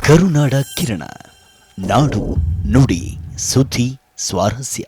ಕರುನಾಡ ಕಿರಣ, ನಾಡು ನುಡಿ ಸುದ್ದಿ ಸ್ವಾರಸ್ಯ.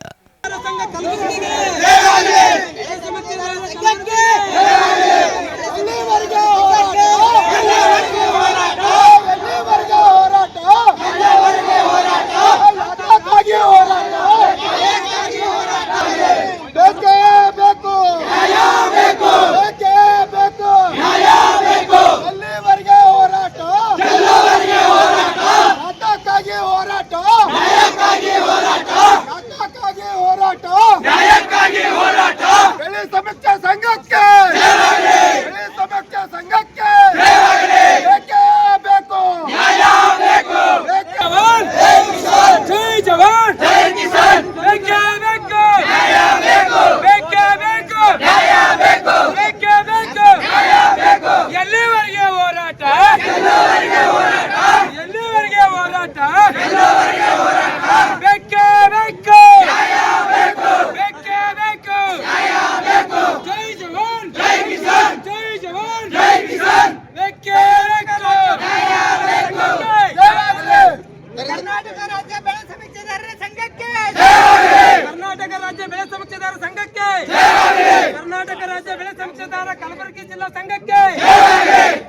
ಕರ್ನಾಟಕ ರಾಜ್ಯ ಬೆಳೆ ಸಂಕ್ಷೇದಾರ ಕಲಬುರಗಿ ಜಿಲ್ಲಾ ಸಂಘಕ್ಕೆ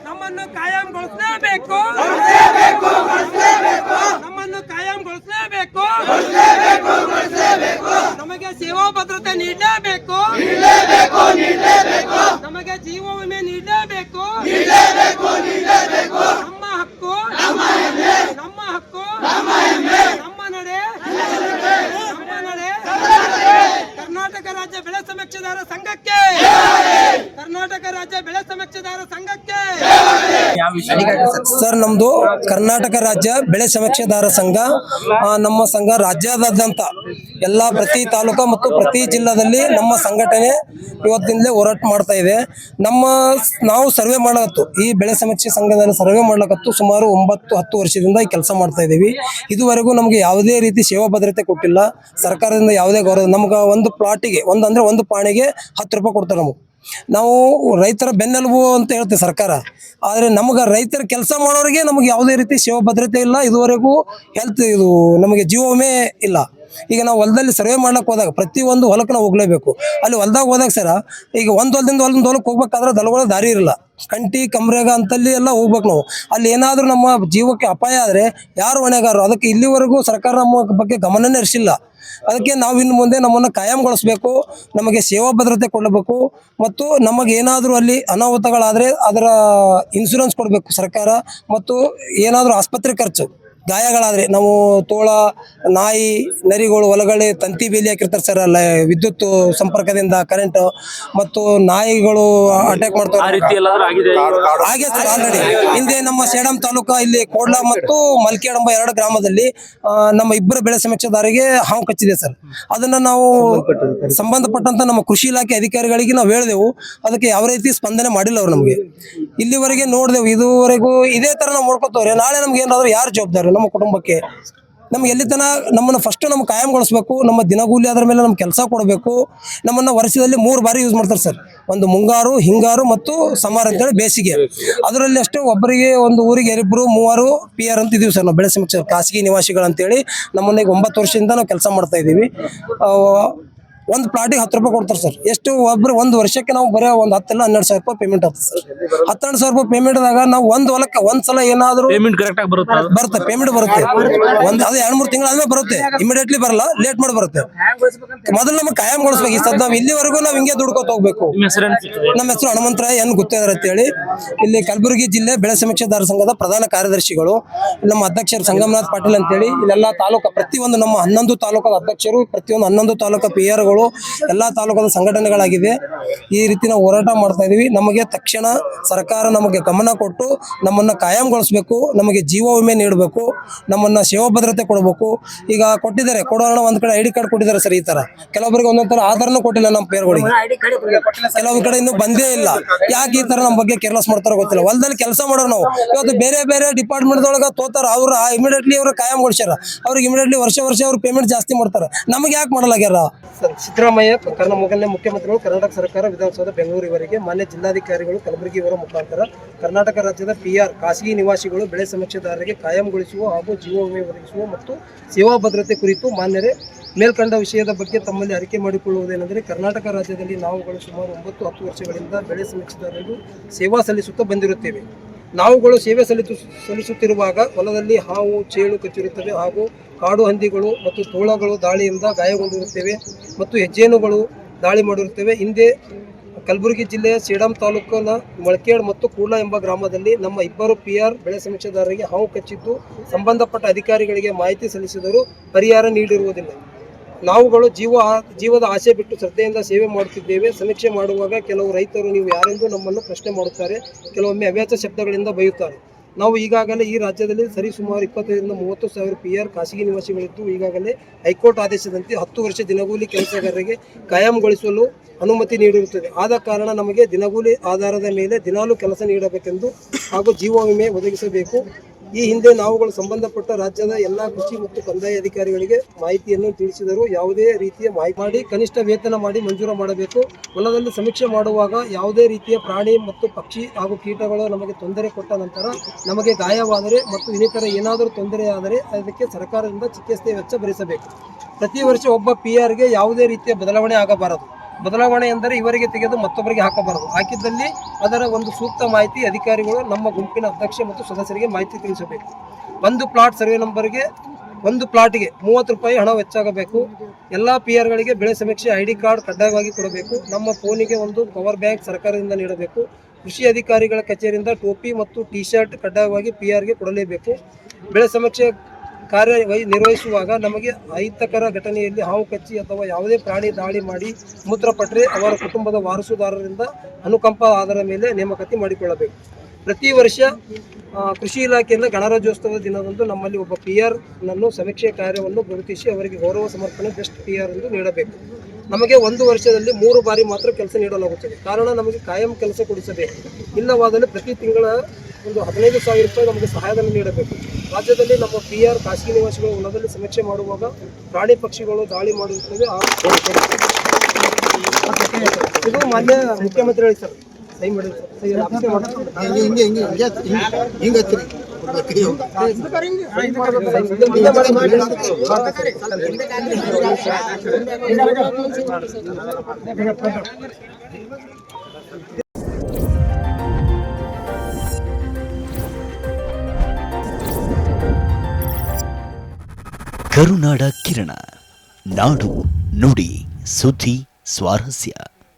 ನಮ್ಮನ್ನು ಕಾಯಂಗೊಳಿಸಲೇಬೇಕು, ನಮ್ಮನ್ನು ಕಾಯಂಗೊಳಿಸಲೇಬೇಕು, ನಮಗೆ ಸೇವಾ ಭದ್ರತೆ ನೀಡಲೇಬೇಕು, ನಮಗೆ ಜೀವ ವಿಮೆ ನೀಡಲೇಬೇಕು. ನಮ್ಮ ಹಕ್ಕು, ನಮ್ಮ ಹಕ್ಕು, ನಮ್ಮ ನಡೆ, ನಮ್ಮ ನಡೆ. ಕರ್ನಾಟಕ ರಾಜ್ಯ ಬೆಳೆ ಸಮೀಕ್ಷೆದಾರ ಸಂಘಕ್ಕೆ, ಕರ್ನಾಟಕ ರಾಜ್ಯ ಬೆಳೆ ಸಮೀಕ್ಷೆದಾರ ಸಂಘಕ್ಕೆ. ಸರ್, ನಮ್ದು ಕರ್ನಾಟಕ ರಾಜ್ಯ ಬೆಳೆ ಸಮೀಕ್ಷೆದಾರ ಸಂಘ. ನಮ್ಮ ಸಂಘ ರಾಜ್ಯಾದ್ಯಂತ ಎಲ್ಲ ಪ್ರತಿ ತಾಲೂಕು ಮತ್ತು ಪ್ರತಿ ಜಿಲ್ಲಾದಲ್ಲಿ ನಮ್ಮ ಸಂಘಟನೆ ಇವತ್ತಿಂದಲೇ ಹೋರಾಟ ಮಾಡ್ತಾ ಇದೆ. ನಾವು ಸರ್ವೆ ಮಾಡಕತ್ತು, ಈ ಬೆಳೆ ಸಮೀಕ್ಷೆ ಸಂಘದಲ್ಲಿ ಸರ್ವೆ ಮಾಡ್ಲಕತ್ತು ಸುಮಾರು 9-10 ವರ್ಷದಿಂದ ಈ ಕೆಲಸ ಮಾಡ್ತಾ ಇದ್ದೀವಿ. ಇದುವರೆಗೂ ನಮಗೆ ಯಾವುದೇ ರೀತಿ ಸೇವಾ ಭದ್ರತೆ ಕೊಟ್ಟಿಲ್ಲ ಸರ್ಕಾರದಿಂದ. ಯಾವುದೇ ಗೌರವ ನಮ್ಗೆ ಒಂದು ಪ್ಲಾಟಿಗೆ ಒಂದು ಪಾಣಿಗೆ 10 ರೂಪಾಯಿ ಕೊಡ್ತಾರೆ. ನಾವು ರೈತರ ಬೆನ್ನೆಲುಬು ಅಂತ ಹೇಳ್ತೇವೆ ಸರ್ಕಾರ, ಆದರೆ ನಮಗೆ ರೈತರ ಕೆಲಸ ಮಾಡೋರಿಗೆ ನಮಗೆ ಯಾವುದೇ ರೀತಿ ಸೇವಾ ಭದ್ರತೆ ಇಲ್ಲ. ಇದುವರೆಗೂ ಇದು ನಮಗೆ ಜೀವ ವಿಮೆ ಇಲ್ಲ. ಈಗ ನಾವು ಹೊಲದಲ್ಲಿ ಸರ್ವೆ ಮಾಡ್ಲಿಕ್ಕೆ ಹೋದಾಗ ಪ್ರತಿಯೊಂದು ಹೊಲಕ್ಕೆ ನಾವು ಹೋಗ್ಲೇಬೇಕು. ಅಲ್ಲಿ ಹೊಲದಾಗ ಹೋದಾಗ ಸರ, ಈಗ ಒಂದು ಹೊಲದಿಂದ ಹೊಲಕ್ಕೆ ಹೋಗ್ಬೇಕಾದ್ರೆ ದಳಗಳ ದಾರಿ ಇರಲ್ಲ, ಕಂಟಿ ಕಮ್ರೇಗ ಅಂತಲ್ಲಿ ಎಲ್ಲ ಹೋಗ್ಬೇಕು ನಾವು. ಅಲ್ಲಿ ಏನಾದರೂ ನಮ್ಮ ಜೀವಕ್ಕೆ ಅಪಾಯ ಆದರೆ ಯಾರು ಹೊಣೆಗಾರರು? ಅದಕ್ಕೆ ಇಲ್ಲಿವರೆಗೂ ಸರ್ಕಾರ ನಮ್ಮ ಬಗ್ಗೆ ಗಮನನೇ ಹರಿಸಿಲ್ಲ. ಅದಕ್ಕೆ ನಾವು ಇನ್ನು ಮುಂದೆ ನಮ್ಮನ್ನು ಕಾಯಂಗೊಳಿಸಬೇಕು, ನಮಗೆ ಸೇವಾ ಭದ್ರತೆ ಕೊಡಬೇಕು, ಮತ್ತು ನಮಗೆ ಏನಾದರೂ ಅಲ್ಲಿ ಅನಾಹುತಗಳಾದರೆ ಅದರ ಇನ್ಶೂರೆನ್ಸ್ ಕೊಡಬೇಕು ಸರ್ಕಾರ. ಮತ್ತು ಏನಾದರೂ ಆಸ್ಪತ್ರೆ ಖರ್ಚು, ಗಾಯಗಳಾದರೆ ನಾವು ತೋಳ, ನಾಯಿ, ನರಿಗಳು ಹೊಲಗಡೆ ತಂತಿ ಬೇಲಿ ಹಾಕಿರ್ತಾರೆ ಸರ್, ಅಲ್ಲ ವಿದ್ಯುತ್ ಸಂಪರ್ಕದಿಂದ ಕರೆಂಟ್, ಮತ್ತು ನಾಯಿಗಳು ಅಟ್ಯಾಕ್ ಮಾಡ್ತಾರೆ. ಹಾಗೆ ಸರ್, ಆಲ್ರೆಡಿ ಹಿಂದೆ ನಮ್ಮ ಸೇಡಂ ತಾಲೂಕು ಇಲ್ಲಿ ಕೋಡ್ಲ ಮತ್ತು ಮಲ್ಕೇಡ್ ಎಂಬ 2 ಗ್ರಾಮದಲ್ಲಿ ನಮ್ಮ 2 ಬೆಳೆ ಸಮೀಕ್ಷೆದಾರರಿಗೆ ಹಾವು ಕಚ್ಚಿದೆ ಸರ್. ಅದನ್ನ ನಾವು ಸಂಬಂಧಪಟ್ಟಂತ ನಮ್ಮ ಕೃಷಿ ಇಲಾಖೆ ಅಧಿಕಾರಿಗಳಿಗೆ ನಾವು ಹೇಳಿದೆವು. ಅದಕ್ಕೆ ಯಾವ ರೀತಿ ಸ್ಪಂದನೆ ಮಾಡಿಲ್ಲ ಅವರು ನಮಗೆ. ಇಲ್ಲಿವರೆಗೆ ನೋಡಿದೆವು, ಇದುವರೆಗೂ ಇದೇ ತರ ನಾವು ನೋಡ್ಕೊತವ್ರೆ. ನಾಳೆ ನಮ್ಗೆ ಏನಾದ್ರು ಯಾರು ಜವಾಬ್ದಾರಿ? ನಮ್ಮ ಕುಟುಂಬಕ್ಕೆ. ನಮ್ಗೆ ಎಲ್ಲಿ ತನ ನಮ್ಮನ್ನು ಫಸ್ಟ್ ನಮ್ಗೆ ಕಾಯಂಗೊಳಿಸ್ಬೇಕು, ನಮ್ಮ ದಿನಗೂಲಿ ಅದರ ಮೇಲೆ ನಮ್ಗೆ ಕೆಲಸ ಕೊಡಬೇಕು. ನಮ್ಮನ್ನು ವರ್ಷದಲ್ಲಿ 3 ಬಾರಿ ಯೂಸ್ ಮಾಡ್ತಾರೆ ಸರ್, ಒಂದು ಮುಂಗಾರು, ಹಿಂಗಾರು ಮತ್ತು ಸಮಾರ ಅಂತೇಳಿ ಬೇಸಿಗೆ. ಅದರಲ್ಲಿ ಅಷ್ಟು ಒಬ್ಬರಿಗೆ ಒಂದು ಊರಿಗೆ 2-3 PR ಅಂತ ಇದೀವಿ ಸರ್ ನಾವು ಬೆಳೆ ಸಮೀಕ್ಷೆ ಖಾಸಗಿ ನಿವಾಸಿಗಳು ಅಂತೇಳಿ. ನಮ್ಮನ್ನ ಈಗ 9 ವರ್ಷದಿಂದ ನಾವು ಕೆಲಸ ಮಾಡ್ತಾ ಇದ್ದೀವಿ. ಒಂದು ಪ್ಲಾಟಿಗೆ 10 ರೂಪಾಯಿ ಕೊಡ್ತಾರೆ ಸರ್. ಎಷ್ಟು ಒಬ್ಬರು ಒಂದು ವರ್ಷಕ್ಕೆ ನಾವು ಬರೀ ಒಂದು 10-12 ಸಾವಿರ ರೂಪಾಯಿ ಪೇಮೆಂಟ್ ಆಗ್ತದೆ ಸರ್. 12 ಸಾವಿರ ರೂಪಾಯಿ ಪೇಮೆಂಟ್ ಆದಾಗ ನಾವು ಒಂದು ಹೊಲಕ್ಕೆ ಒಂದ್ಸಲ ಏನಾದರೂ ಪೇಮೆಂಟ್ ಕರೆಕ್ಟ್ ಆಗಿ ಬರುತ್ತೆ, ಪೇಮೆಂಟ್ ಬರುತ್ತೆ. ಅದು 2-3 ತಿಂಗಳು ಆದ್ಮೇಲೆ ಬರುತ್ತೆ, ಇಮಿಡಿಯೇಟ್ಲಿ ಬರಲ್ಲ, ಲೇಟ್ ಮಾಡಿ ಬರುತ್ತೆ. ಮೊದಲು ನಮಗೆ ಕಾಯಂಗೊಳಿಸ್ಬೇಕು. ಈ ಸದ್ ನಾವು ಇಲ್ಲಿವರೆಗೂ ನಾವು ಹಿಂಗೆ ದುಡ್ಕೋತ ಹೋಗ್ಬೇಕು. ನಮ್ಮ ಹೆಸರು ಹನುಮಂತರಾಯ ಎನ್ ಗುತ್ತೇದಾರ್ ಅಂತೇಳಿ. ಇಲ್ಲಿ ಕಲಬುರಗಿ ಜಿಲ್ಲೆ ಬೆಳೆ ಸಮೀಕ್ಷೆದಾರ ಸಂಘದ ಪ್ರಧಾನ ಕಾರ್ಯದರ್ಶಿಗಳು. ನಮ್ಮ ಅಧ್ಯಕ್ಷರು ಸಂಗಮನಾಥ್ ಪಾಟೀಲ್ ಅಂತೇಳಿ. ಇಲ್ಲೆಲ್ಲ ತಾಲೂಕು ಪ್ರತಿಯೊಂದು ನಮ್ಮ 11 ತಾಲೂಕದ ಅಧ್ಯಕ್ಷರು, ಪ್ರತಿಯೊಂದು 11 ತಾಲೂಕು PR ಎಲ್ಲ ತಾಲೂಕದ ಸಂಘಟನೆಗಳಾಗಿದೆ. ಈ ರೀತಿ ನಾವು ಹೋರಾಟ ಮಾಡ್ತಾ ಇದೀವಿ. ನಮಗೆ ತಕ್ಷಣ ಸರ್ಕಾರ ನಮಗೆ ಗಮನ ಕೊಟ್ಟು ನಮ್ಮನ್ನ ಕಾಯಂಗೊಳಿಸಬೇಕು, ನಮಗೆ ಜೀವ ವಿಮೆ ನೀಡಬೇಕು, ನಮ್ಮನ್ನ ಸೇವಾ ಭದ್ರತೆ ಕೊಡಬೇಕು. ಈಗ ಕೊಟ್ಟಿದ್ದಾರೆ, ಕೊಡೋಣ ಒಂದ್ ಕಡೆ ID ಕಾರ್ಡ್ ಕೊಟ್ಟಿದ್ದಾರೆ ಸರ್. ಈ ತರ ಕೆಲವೊಬ್ಬರಿಗೆ ಒಂದೊಂದ್ ತರ ಆಧಾರನೂ ಕೊಟ್ಟಿಲ್ಲ ನಮ್ಮ ಪೇರ್ಗಳಿಗೆ. ಕೆಲವೊಂದ್ ಕಡೆ ಇನ್ನೂ ಬಂದೇ ಇಲ್ಲ. ಯಾಕೆ ಈ ತರ ನಮ್ಮ ಬಗ್ಗೆ ಕೇರ್ಲೆಸ್ ಮಾಡ್ತಾರೋ ಗೊತ್ತಿಲ್ಲ. ಹೊಲದಲ್ಲಿ ಕೆಲಸ ಮಾಡೋರು ನಾವು ಇವತ್ತು ಬೇರೆ ಬೇರೆ ಡಿಪಾರ್ಟ್ಮೆಂಟ್ ಒಳಗ ತೋತಾರ, ಅವ್ರು ಇಮಿಡಿಯೇಟ್ಲಿ ಅವ್ರು ಕಾಯಂಗೊಳಿಸ್ಯಾರ. ಅವ್ರಿಗೆ ಇಮಿಡಿಯೇಟ್ಲಿ ವರ್ಷ ಅವ್ರು ಪೇಮೆಂಟ್ ಜಾಸ್ತಿ ಮಾಡ್ತಾರೆ. ನಮಗೆ ಯಾಕೆ ಮಾಡಲಾಗ್ಯಾರ? ಸಿದ್ದರಾಮಯ್ಯ ಮೊದಲನೇ ಮುಖ್ಯಮಂತ್ರಿಗಳು, ಕರ್ನಾಟಕ ಸರ್ಕಾರ, ವಿಧಾನಸೌಧ ಬೆಂಗಳೂರು ಇವರಿಗೆ, ಮಾನ್ಯ ಜಿಲ್ಲಾಧಿಕಾರಿಗಳು ಕಲಬುರಗಿ ಇವರ ಮುಖಾಂತರ ಕರ್ನಾಟಕ ರಾಜ್ಯದ PR ಖಾಸಗಿ ನಿವಾಸಿಗಳು ಬೆಳೆ ಸಮೀಕ್ಷೆದಾರರಿಗೆ ಕಾಯಂಗೊಳಿಸುವ ಹಾಗೂ ಜೀವ ವಿಮೆ ಒದಗಿಸುವ ಮತ್ತು ಸೇವಾ ಭದ್ರತೆ ಕುರಿತು ಮಾನ್ಯರೇ ಮೇಲ್ಕಂಡ ವಿಷಯದ ಬಗ್ಗೆ ತಮ್ಮಲ್ಲಿ ಅರಿಕೆ ಮಾಡಿಕೊಳ್ಳುವುದೇನೆಂದರೆ, ಕರ್ನಾಟಕ ರಾಜ್ಯದಲ್ಲಿ ನಾವುಗಳು ಸುಮಾರು 9-10 ವರ್ಷಗಳಿಂದ ಬೆಳೆ ಸಮೀಕ್ಷೆದಾರರಿಗೂ ಸೇವಾ ಸಲ್ಲಿಸುತ್ತಾ ಬಂದಿರುತ್ತೇವೆ. ನಾವುಗಳು ಸೇವೆ ಸಲ್ಲಿಸುತ್ತಿರುವಾಗ ಹೊಲದಲ್ಲಿ ಹಾವು, ಚೇಳು ಕಚ್ಚಿರುತ್ತವೆ ಹಾಗೂ ಕಾಡು ಹಂದಿಗಳು ಮತ್ತು ತೋಳಗಳು ದಾಳಿಯಿಂದ ಗಾಯಗೊಂಡಿರುತ್ತೇವೆ ಮತ್ತು ಹೆಜ್ಜೇನುಗಳು ದಾಳಿ ಮಾಡಿರುತ್ತೇವೆ. ಹಿಂದೆ ಕಲಬುರಗಿ ಜಿಲ್ಲೆಯ ಸೇಡಂ ತಾಲೂಕಿನ ಮೊಳಕೇಡ್ ಮತ್ತು ಕೂಡ್ಲ ಎಂಬ ಗ್ರಾಮದಲ್ಲಿ ನಮ್ಮ 2 PR ಬೆಳೆ ಸಮೀಕ್ಷೆದಾರರಿಗೆ ಹಾವು ಕಚ್ಚಿದ್ದು ಸಂಬಂಧಪಟ್ಟ ಅಧಿಕಾರಿಗಳಿಗೆ ಮಾಹಿತಿ ಸಲ್ಲಿಸಿದರೂ ಪರಿಹಾರ ನೀಡಿರುವುದಿಲ್ಲ. ನಾವುಗಳು ಜೀವದ ಆಸೆ ಬಿಟ್ಟು ಶ್ರದ್ಧೆಯಿಂದ ಸೇವೆ ಮಾಡುತ್ತಿದ್ದೇವೆ. ಸಮೀಕ್ಷೆ ಮಾಡುವಾಗ ಕೆಲವು ರೈತರು ನೀವು ಯಾರೆಂದು ನಮ್ಮನ್ನು ಪ್ರಶ್ನೆ ಮಾಡುತ್ತಾರೆ, ಕೆಲವೊಮ್ಮೆ ಅವ್ಯಾಚ ಶಬ್ದಗಳಿಂದ ಬೈಯುತ್ತಾರೆ. ನಾವು ಈಗಾಗಲೇ ಈ ರಾಜ್ಯದಲ್ಲಿ ಸರಿಸುಮಾರು 25,000-30 ಸಾವಿರ PR ಖಾಸಗಿ ನಿವಾಸಿಗಳಿದ್ದು, ಈಗಾಗಲೇ ಹೈಕೋರ್ಟ್ ಆದೇಶದಂತೆ 10 ವರ್ಷ ದಿನಗೂಲಿ ಕೆಲಸಗಾರರಿಗೆ ಕಾಯಂಗೊಳಿಸಲು ಅನುಮತಿ ನೀಡಿರುತ್ತದೆ. ಆದ ಕಾರಣ ನಮಗೆ ದಿನಗೂಲಿ ಆಧಾರದ ಮೇಲೆ ದಿನಾಲೂ ಕೆಲಸ ನೀಡಬೇಕೆಂದು ಹಾಗೂ ಜೀವ ವಿಮೆ ಒದಗಿಸಬೇಕು. ಈ ಹಿಂದೆ ನಾವುಗಳು ಸಂಬಂಧಪಟ್ಟ ರಾಜ್ಯದ ಎಲ್ಲ ಕೃಷಿ ಮತ್ತು ಕಂದಾಯ ಅಧಿಕಾರಿಗಳಿಗೆ ಮಾಹಿತಿಯನ್ನು ತಿಳಿಸಿದರೂ ಯಾವುದೇ ರೀತಿಯ ಮಾಹಿತಿ ಮಾಡಿ ಕನಿಷ್ಠ ವೇತನ ಮಾಡಿ ಮಂಜೂರು ಮಾಡಬೇಕು. ಹೊಲದಲ್ಲಿ ಸಮೀಕ್ಷೆ ಮಾಡುವಾಗ ಯಾವುದೇ ರೀತಿಯ ಪ್ರಾಣಿ ಮತ್ತು ಪಕ್ಷಿ ಹಾಗೂ ಕೀಟಗಳು ನಮಗೆ ತೊಂದರೆ ಕೊಟ್ಟ ನಂತರ ನಮಗೆ ಗಾಯವಾದರೆ ಮತ್ತು ಇನ್ನಿತರ ಏನಾದರೂ ತೊಂದರೆಯಾದರೆ ಅದಕ್ಕೆ ಸರ್ಕಾರದಿಂದ ಚಿಕಿತ್ಸೆ ವೆಚ್ಚ ಭರಿಸಬೇಕು. ಪ್ರತಿ ವರ್ಷ ಒಬ್ಬ PRಗೆ ಯಾವುದೇ ರೀತಿಯ ಬದಲಾವಣೆ ಆಗಬಾರದು. ಬದಲಾವಣೆ ಎಂದರೆ ಇವರಿಗೆ ತೆಗೆದು ಮತ್ತೊಬ್ಬರಿಗೆ ಹಾಕಬಾರದು. ಹಾಕಿದ್ದಲ್ಲಿ ಅದರ ಒಂದು ಸೂಕ್ತ ಮಾಹಿತಿ ಅಧಿಕಾರಿಗಳು ನಮ್ಮ ಗುಂಪಿನ ಅಧ್ಯಕ್ಷ ಮತ್ತು ಸದಸ್ಯರಿಗೆ ಮಾಹಿತಿ ತಿಳಿಸಬೇಕು. ಒಂದು ಪ್ಲಾಟ್ ಸರ್ವೆ ನಂಬರ್ಗೆ ಒಂದು ಪ್ಲಾಟ್ಗೆ 30 ರೂಪಾಯಿ ಹಣ ವೆಚ್ಚಾಗಬೇಕು. ಎಲ್ಲ PRಗಳಿಗೆ ಬೆಳೆ ಸಮೀಕ್ಷೆ ID ಕಾರ್ಡ್ ಕಡ್ಡಾಯವಾಗಿ ಕೊಡಬೇಕು. ನಮ್ಮ ಫೋನಿಗೆ ಒಂದು ಪವರ್ ಬ್ಯಾಂಕ್ ಸರ್ಕಾರದಿಂದ ನೀಡಬೇಕು. ಕೃಷಿ ಅಧಿಕಾರಿಗಳ ಕಚೇರಿಯಿಂದ ಟೋಪಿ ಮತ್ತು T-ಶರ್ಟ್ ಕಡ್ಡಾಯವಾಗಿ PRಗೆ ಕೊಡಲೇಬೇಕು. ಬೆಳೆ ಸಮೀಕ್ಷೆ ಕಾರ್ಯ ನಿರ್ವಹಿಸುವಾಗ ನಮಗೆ ಅಹಿತಕರ ಘಟನೆಯಲ್ಲಿ ಹಾವು ಕಚ್ಚಿ ಅಥವಾ ಯಾವುದೇ ಪ್ರಾಣಿ ದಾಳಿ ಮಾಡಿ ಮೂತ್ರಪಟ್ಟರೆ ಅವರ ಕುಟುಂಬದ ವಾರಸುದಾರರಿಂದ ಅನುಕಂಪ ಆಧಾರದ ಮೇಲೆ ನೇಮಕಾತಿ ಮಾಡಿಕೊಳ್ಳಬೇಕು. ಪ್ರತಿ ವರ್ಷ ಕೃಷಿ ಇಲಾಖೆಯಿಂದ ಗಣರಾಜ್ಯೋತ್ಸವದ ದಿನದಂದು ನಮ್ಮಲ್ಲಿ ಒಬ್ಬ PRನನ್ನು ಸಮೀಕ್ಷೆ ಕಾರ್ಯವನ್ನು ಗುರುತಿಸಿ ಅವರಿಗೆ ಗೌರವ ಸಮರ್ಪಣೆ ಬೆಸ್ಟ್ PR ಎಂದು ನೀಡಬೇಕು. ನಮಗೆ 1 ವರ್ಷದಲ್ಲಿ 3 ಬಾರಿ ಮಾತ್ರ ಕೆಲಸ ನೀಡಲಾಗುತ್ತದೆ. ಕಾರಣ ನಮಗೆ ಕಾಯಂ ಕೆಲಸ ಕೊಡಿಸಬೇಕು. ಇಲ್ಲವಾದಲ್ಲಿ ಪ್ರತಿ ತಿಂಗಳ ಒಂದು 15,000 ರೂಪಾಯಿ ನಮಗೆ ಸಹಾಯಧನ ನೀಡಬೇಕು. ರಾಜ್ಯದಲ್ಲಿ ನಮ್ಮ PR ಖಾಸಗಿ ನಿವಾಸಿಗಳು ಹೊಲದಲ್ಲಿ ಸಮೀಕ್ಷೆ ಮಾಡುವಾಗ ಪ್ರಾಣಿ ಪಕ್ಷಿಗಳು ದಾಳಿ ಮಾಡಿರುತ್ತವೆ. ಇದು ಮಾನ್ಯ ಮುಖ್ಯಮಂತ್ರಿ ಹೇಳಿ ಸರ್, ಸಹಿ ಮಾಡಿ ಕರುನಾಡ ಕಿರಣ, ನಾಡು ನುಡಿ ಸುದ್ದಿ ಸ್ವಾರಸ್ಯ.